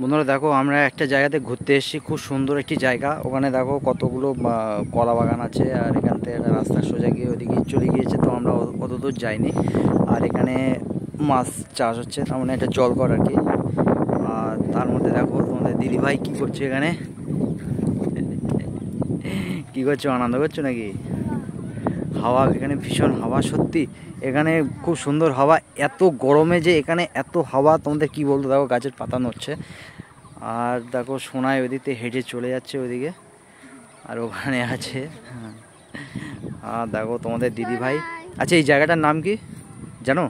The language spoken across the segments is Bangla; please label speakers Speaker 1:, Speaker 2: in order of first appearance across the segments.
Speaker 1: বন্ধুরা দেখো, আমরা একটা জায়গাতে ঘুরতে এসেছি, খুব সুন্দর একটি জায়গা। ওখানে দেখো কতগুলো কলা বাগান আছে, আর এখান থেকে একটা রাস্তা সোজা গিয়ে ওদিকে চলে গিয়েছে, তো আমরা অত দূর যাইনি। আর এখানে মাছ চাষ হচ্ছে, তার মানে একটা জলঘর আর কি। আর তার মধ্যে দেখো তোমাদের দিদিভাই কি করছে এখানে। কি করছো, আনন্দ করছো নাকি? হাওয়া, এখানে ভীষণ হাওয়া সত্যি। এখানে খুব সুন্দর হাওয়া, এত গরমে যে এখানে এত হাওয়া তোমাদের কি বলতো। দেখো গাছের পাতা নড়ছে, আর দেখো সোনায় ওইদিকে হেঁটে চলে যাচ্ছে ওইদিকে, আর ওখানে আছে। আর দেখো তোমাদের দিদি ভাই। আচ্ছা, এই জায়গাটার নাম কি জানো?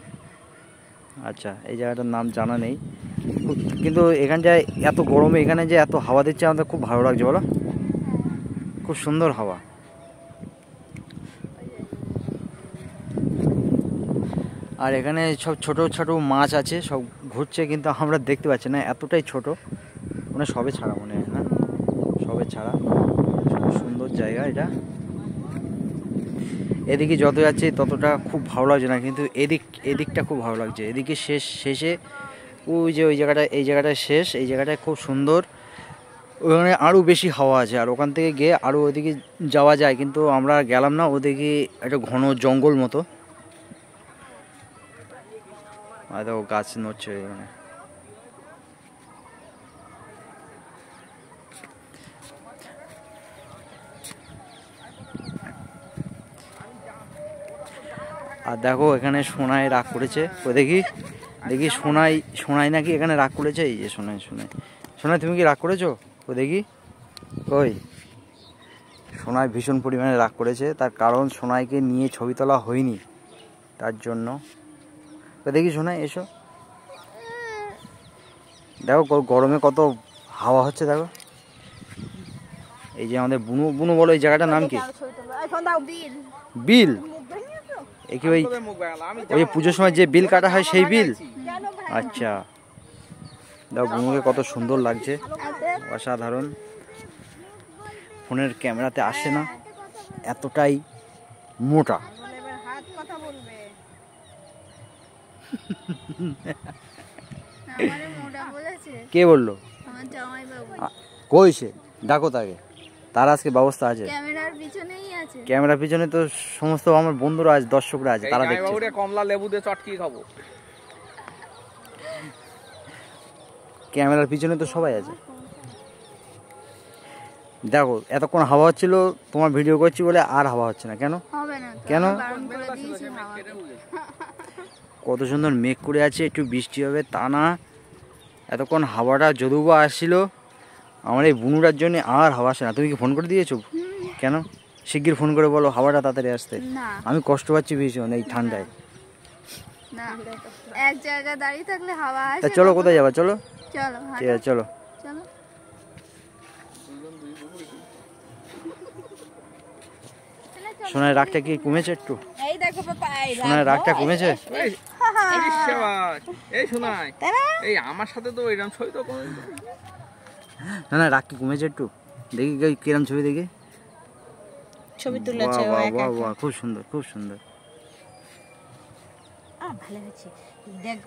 Speaker 1: আচ্ছা, এই জায়গাটার নাম জানা নেই, কিন্তু এখানটায় এত গরমে এখানে যে এত হাওয়া দিচ্ছে, আমাদের খুব ভালো লাগছে বলো। খুব সুন্দর হাওয়া। আর এখানে সব ছোট ছোট মাছ আছে, সব ঘুরছে, কিন্তু আমরা দেখতে পাচ্ছি না, এতটাই ছোট। মানে সবে ছাড়া মনে হয় না, সবে ছাড়া। খুব সুন্দর জায়গা এটা। এদিকে যত যাচ্ছে ততটা খুব ভালো লাগছে না, কিন্তু এদিকটা খুব ভালো লাগছে। এদিকে শেষে ওই যে ওই জায়গাটা, এই জায়গাটা শেষ, এই জায়গাটায় খুব সুন্দর। ওখানে আরও বেশি হাওয়া আছে, আর ওখান থেকে গিয়ে আরও ওদিকে যাওয়া যায়, কিন্তু আমরা গেলাম না। ওদিকে একটা ঘন জঙ্গল মতো, আর দেখো গাছ নড়ছে এখানে। আর দেখো এখানে সোনাই রাগ করেছে, ও দেখি দেখি সোনাই নাকি এখানে রাগ করেছে। এই যে সোনাই তুমি কি রাগ করেছো? ও দেখি কই। সোনাই ভীষণ পরিমাণে রাগ করেছে, তার কারণ সোনাইকে নিয়ে ছবি তোলা হয়নি, তার জন্য। তো দেখি সোনাই এসো, দেখো গরমে কত হাওয়া হচ্ছে দেখো। এই যে আমাদের বুনু, বুনু বলো এই জায়গাটার নাম কি? বিল। একে ওই ওই পুজোর সময় যে বিল কাটা হয় সেই বিল। আচ্ছা, দেখো বুনুকে কত সুন্দর লাগছে, অসাধারণ। ফোনের ক্যামেরাতে আসে না, এতটাই মোটা। কে বললো? কইছে, ডাকো তাকে, তার আজকে ব্যবস্থা আছে। ক্যামেরার পিছনে তো সমস্ত আমার বন্ধুরা আছে, দর্শকরা আছে, তারা দেখছে।
Speaker 2: কমলা লেবু দিয়ে চটকি খাবো।
Speaker 1: ক্যামেরার পিছনে তো সবাই আছে। দেখো এতক্ষণ হাওয়া হচ্ছিল, তোমার ভিডিও করছি বলে আর হাওয়া হচ্ছে না। কেন কেন? কত সুন্দর মেঘ করে আছে, একটু বৃষ্টি হবে তা না। এতক্ষণ হাওয়াটা যদিও বা আসছিল, আমার এই বুনুটার জন্য আর হাওয়া আসে না। তুমি কি ফোন করে দিয়েছো? কেন? শিগগির ফোন করে বলো হাওয়াটা তাড়াতাড়ি আসতে। আমি কষ্ট পাচ্ছি ভীষণ এই ঠান্ডায়।
Speaker 3: এক জায়গায় দাঁড়িয়ে থাকলে হাওয়া আসে।
Speaker 1: তা চলো, কোথায় যাবা? চলো,
Speaker 3: চলো,
Speaker 1: ঠিক আছে, চলো। সোনার রাগটা কি কমেছে একটু?
Speaker 3: এই দেখো বাবা,
Speaker 1: সোনার রাগটা কমেছে?
Speaker 2: এই শোনাই, এই আমার সাথে তো এরকম ছবি তো
Speaker 1: না না, রাগ কি কমেছে একটু? দেখি কিরম ছবি, দেখি।
Speaker 3: ছবি তুলেছে,
Speaker 1: বাহ বাহ, খুব সুন্দর, খুব সুন্দর।
Speaker 3: ভালো হয়েছে দেখ।